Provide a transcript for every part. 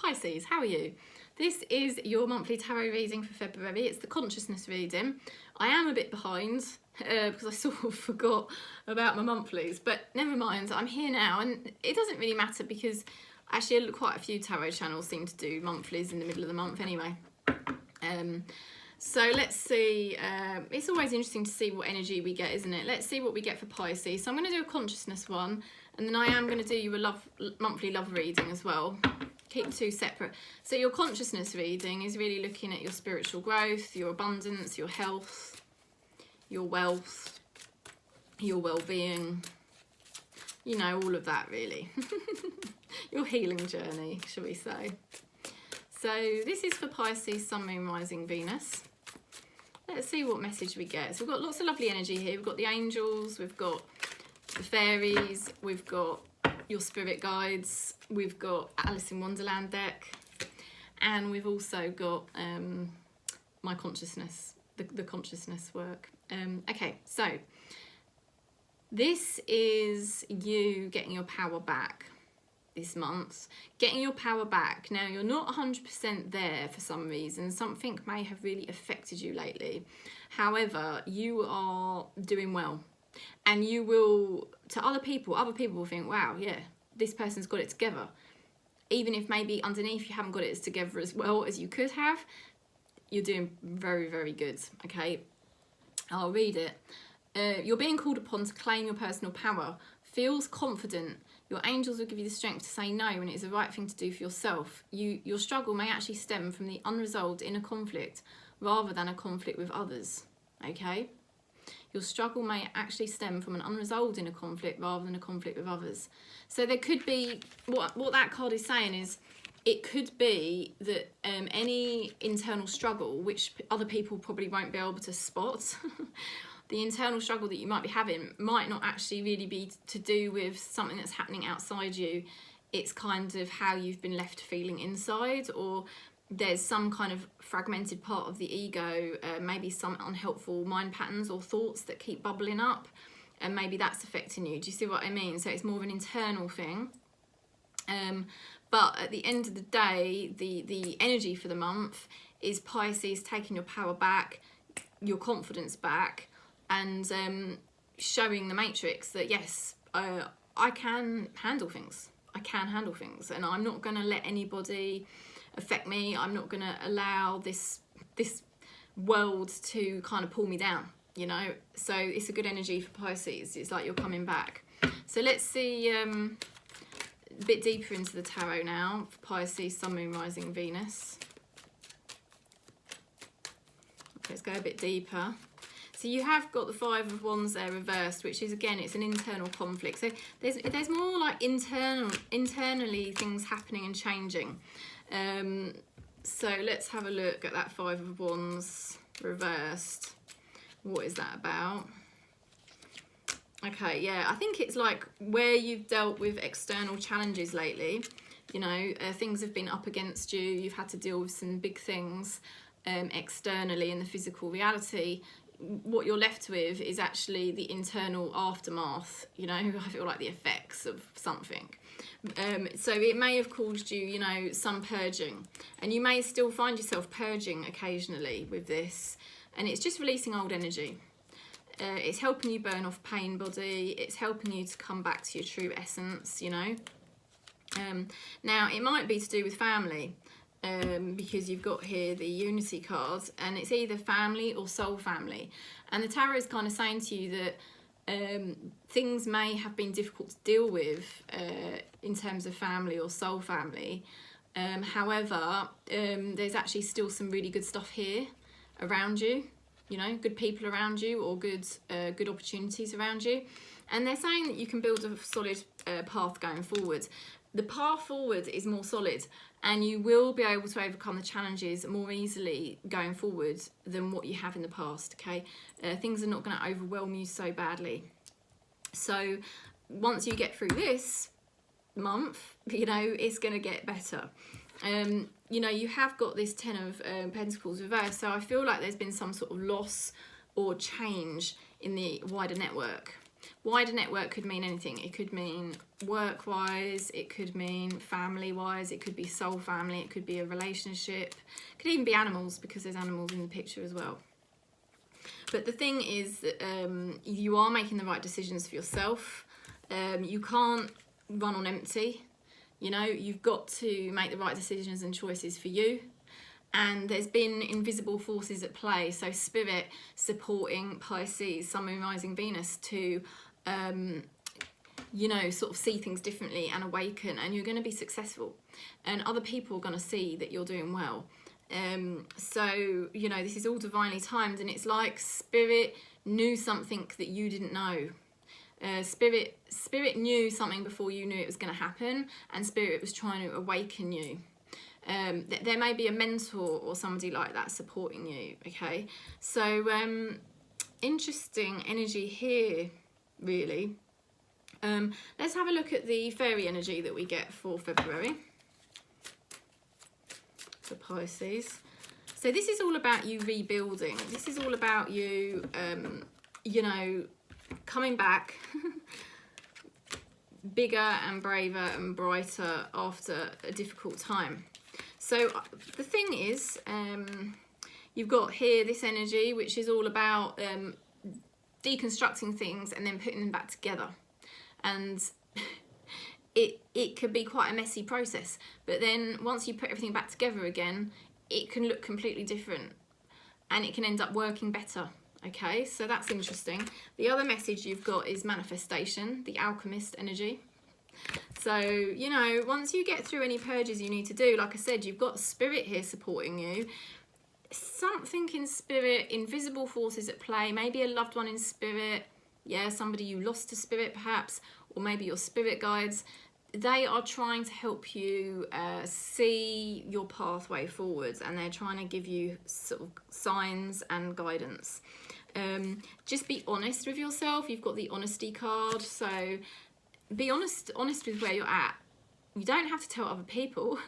Pisces, how are you? This is your monthly tarot reading for February. It's the consciousness reading. I am a bit behind because I sort of forgot about my monthlies, but never mind, I'm here now, and it doesn't really matter because actually quite a few tarot channels seem to do monthlies in the middle of the month anyway. So let's see, it's always interesting to see what energy we get, isn't it? Let's see what we get for Pisces. So I'm going to do a consciousness one, and then I am going to do you a monthly love reading as well. Keep two separate. So your consciousness reading is really looking at your spiritual growth, your abundance, your health, your wealth, your well-being, you know, all of that really. Your healing journey, shall we say. So this is for Pisces, Sun, Moon, Rising, Venus. Let's see what message we get. So we've got lots of lovely energy here. We've got the angels, we've got the fairies, we've got your spirit guides, we've got Alice in Wonderland deck, and we've also got my consciousness, the consciousness work. Okay, so this is you getting your power back this month, getting your power back. Now, you're not 100% there for some reason. Something may have really affected you lately. However, you are doing well. And you will, to other people will think, wow, yeah, this person's got it together. Even if maybe underneath you haven't got it together as well as you could have, you're doing very, very good, okay? I'll read it. You're being called upon to claim your personal power. Feels confident. Your angels will give you the strength to say no when it is the right thing to do for yourself. Your struggle may actually stem from the unresolved inner conflict rather than a conflict with others, okay? Your struggle may actually stem from an unresolved inner conflict rather than a conflict with others. So there could be, what that card is saying is, it could be that any internal struggle, which other people probably won't be able to spot, the internal struggle that you might be having might not actually really be to do with something that's happening outside you. It's kind of how you've been left feeling inside, or there's some kind of fragmented part of the ego, maybe some unhelpful mind patterns or thoughts that keep bubbling up, and maybe that's affecting you. Do you see what I mean? So it's more of an internal thing. But at the end of the day, the energy for the month is Pisces taking your power back, your confidence back, and showing the matrix that yes, I can handle things. I can handle things, and I'm not going to let anybody affect me. I'm not going to allow this world to kind of pull me down, you know. So it's a good energy for Pisces. It's like you're coming back. So let's see a bit deeper into the tarot now for Pisces, Sun, Moon, Rising, Venus. Okay, let's go a bit deeper. So you have got the Five of Wands there reversed, which is, again, it's an internal conflict. So there's more like internally things happening and changing. So let's have a look at that Five of Wands reversed. What is that about? Okay, yeah, I think it's like where you've dealt with external challenges lately. You know, things have been up against you. You've had to deal with some big things externally in the physical reality. What you're left with is actually the internal aftermath, you know, I feel like the effects of something. So it may have caused you, you know, some purging, and you may still find yourself purging occasionally with this, and it's just releasing old energy. It's helping you burn off pain body. It's helping you to come back to your true essence, you know. Now, it might be to do with family. Because you've got here the Unity card, and it's either family or soul family, and the tarot is kind of saying to you that things may have been difficult to deal with in terms of family or soul family. However, there's actually still some really good stuff here around you, you know, good people around you, or good opportunities around you, and they're saying that you can build a solid path going forward. The path forward is more solid, and you will be able to overcome the challenges more easily going forward than what you have in the past, okay? Things are not going to overwhelm you so badly. So once you get through this month, you know, it's going to get better. You know, you have got this Ten of Pentacles reversed, so I feel like there's been some sort of loss or change in the wider network. Wider network could mean anything. It could mean work-wise, it could mean family-wise, it could be soul family, it could be a relationship, it could even be animals, because there's animals in the picture as well. But the thing is that you are making the right decisions for yourself. You can't run on empty. You know, you've got to make the right decisions and choices for you. And there's been invisible forces at play. So spirit supporting Pisces, Sun, Moon, Rising, Venus to, you know, sort of see things differently and awaken. And you're going to be successful. And other people are going to see that you're doing well. So, you know, this is all divinely timed. And it's like spirit knew something that you didn't know. Spirit knew something before you knew it was going to happen, and spirit was trying to awaken you. There may be a mentor or somebody like that supporting you, okay? So interesting energy here, really. Let's have a look at the fairy energy that we get for February for Pisces. So this is all about you rebuilding. This is all about you, you know, coming back bigger and braver and brighter after a difficult time. So the thing is, you've got here this energy which is all about deconstructing things and then putting them back together. And it could be quite a messy process, but then once you put everything back together again, it can look completely different and it can end up working better. Okay, so that's interesting. The other message you've got is manifestation, the alchemist energy. So, you know, once you get through any purges you need to do, like I said, you've got spirit here supporting you. Something in spirit, invisible forces at play, maybe a loved one in spirit, yeah, somebody you lost to spirit perhaps, or maybe your spirit guides. They are trying to help you see your pathway forwards, and they're trying to give you sort of signs and guidance. Just be honest with yourself. You've got the honesty card, so be honest with where you're at. You don't have to tell other people,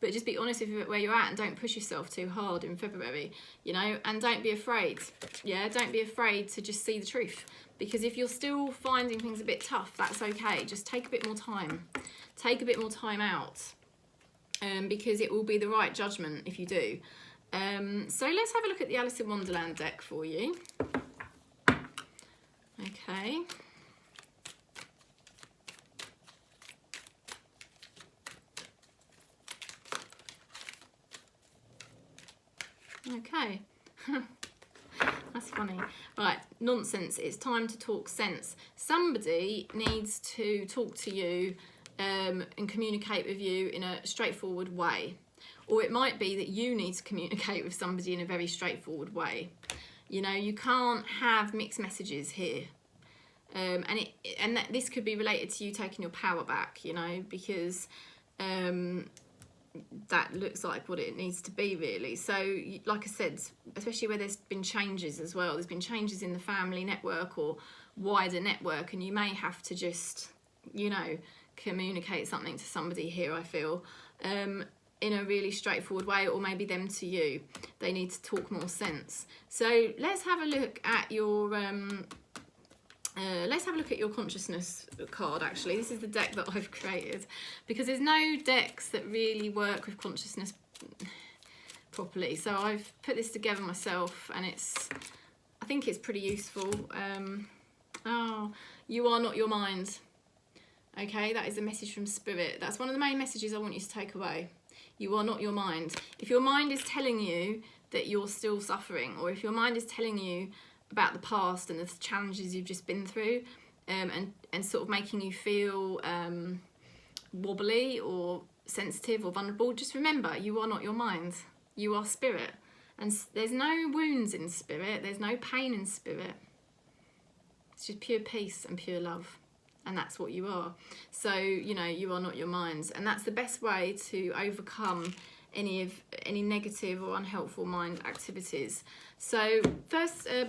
but just be honest with where you're at and don't push yourself too hard in February, you know, and don't be afraid. Yeah, don't be afraid to just see the truth, because if you're still finding things a bit tough, that's okay. Just take a bit more time. Take a bit more time out, because it will be the right judgment if you do. So let's have a look at the Alice in Wonderland deck for you. Okay. Okay. That's funny. Right, nonsense. It's time to talk sense. Somebody needs to talk to you and communicate with you in a straightforward way. Or it might be that you need to communicate with somebody in a very straightforward way. You know, you can't have mixed messages here. This could be related to you taking your power back, you know, because that looks like what it needs to be, really. So, like I said, especially where there's been changes as well, there's been changes in the family network or wider network, and you may have to just, you know, communicate something to somebody here, I feel, in a really straightforward way, or maybe them to you. They need to talk more sense. So let's have a look at your consciousness card. Actually, this is the deck that I've created, because there's no decks that really work with consciousness properly. So I've put this together myself, and I think it's pretty useful. Oh, you are not your mind. Okay, that is a message from Spirit. That's one of the main messages I want you to take away. You are not your mind. If your mind is telling you that you're still suffering, or if your mind is telling you about the past and the challenges you've just been through, and sort of making you feel wobbly or sensitive or vulnerable, just remember, you are not your mind. You are spirit. And there's no wounds in spirit. There's no pain in spirit. It's just pure peace and pure love. And that's what you are. So, you know, you are not your mind. And that's the best way to overcome any negative or unhelpful mind activities. So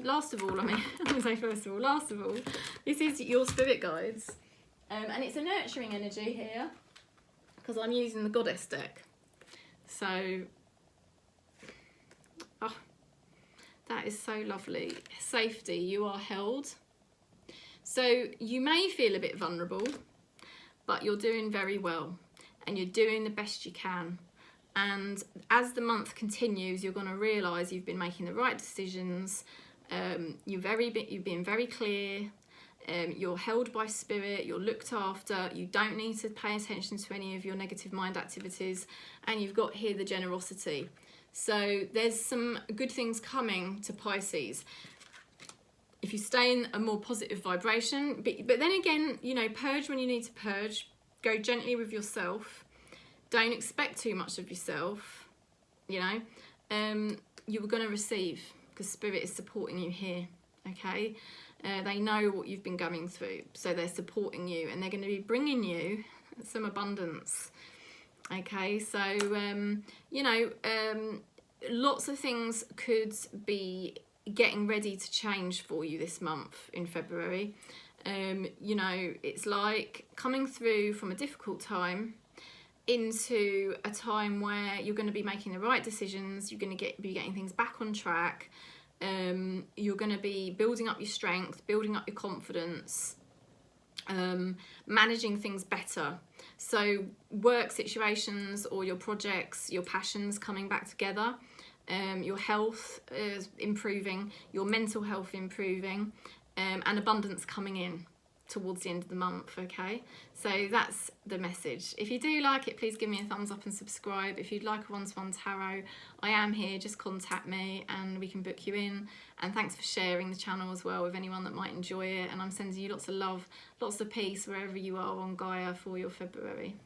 last of all, this is your spirit guides. And it's a nurturing energy here, because I'm using the Goddess deck. So, oh, that is so lovely. Safety, you are held. So you may feel a bit vulnerable, but you're doing very well and you're doing the best you can. And as the month continues, you're going to realise you've been making the right decisions. You've been very clear. You're held by spirit. You're looked after. You don't need to pay attention to any of your negative mind activities. And you've got here the generosity. So there's some good things coming to Pisces. If you stay in a more positive vibration, but then again, you know, purge when you need to purge. Go gently with yourself. Don't expect too much of yourself, you know. You're going to receive because Spirit is supporting you here, okay? They know what you've been going through, so they're supporting you and they're going to be bringing you some abundance, okay? So, you know, lots of things could be getting ready to change for you this month in February. You know, it's like coming through from a difficult time into a time where you're going to be making the right decisions, you're going to be getting things back on track, you're going to be building up your strength, building up your confidence, managing things better. So work situations or your projects, your passions coming back together, your health is improving, your mental health improving, and abundance coming in towards the end of the month, okay? So that's the message. If you do like it, please give me a thumbs up and subscribe. If you'd like a one-to-one tarot, I am here, just contact me and we can book you in. And thanks for sharing the channel as well with anyone that might enjoy it. And I'm sending you lots of love, lots of peace wherever you are on Gaia for your February.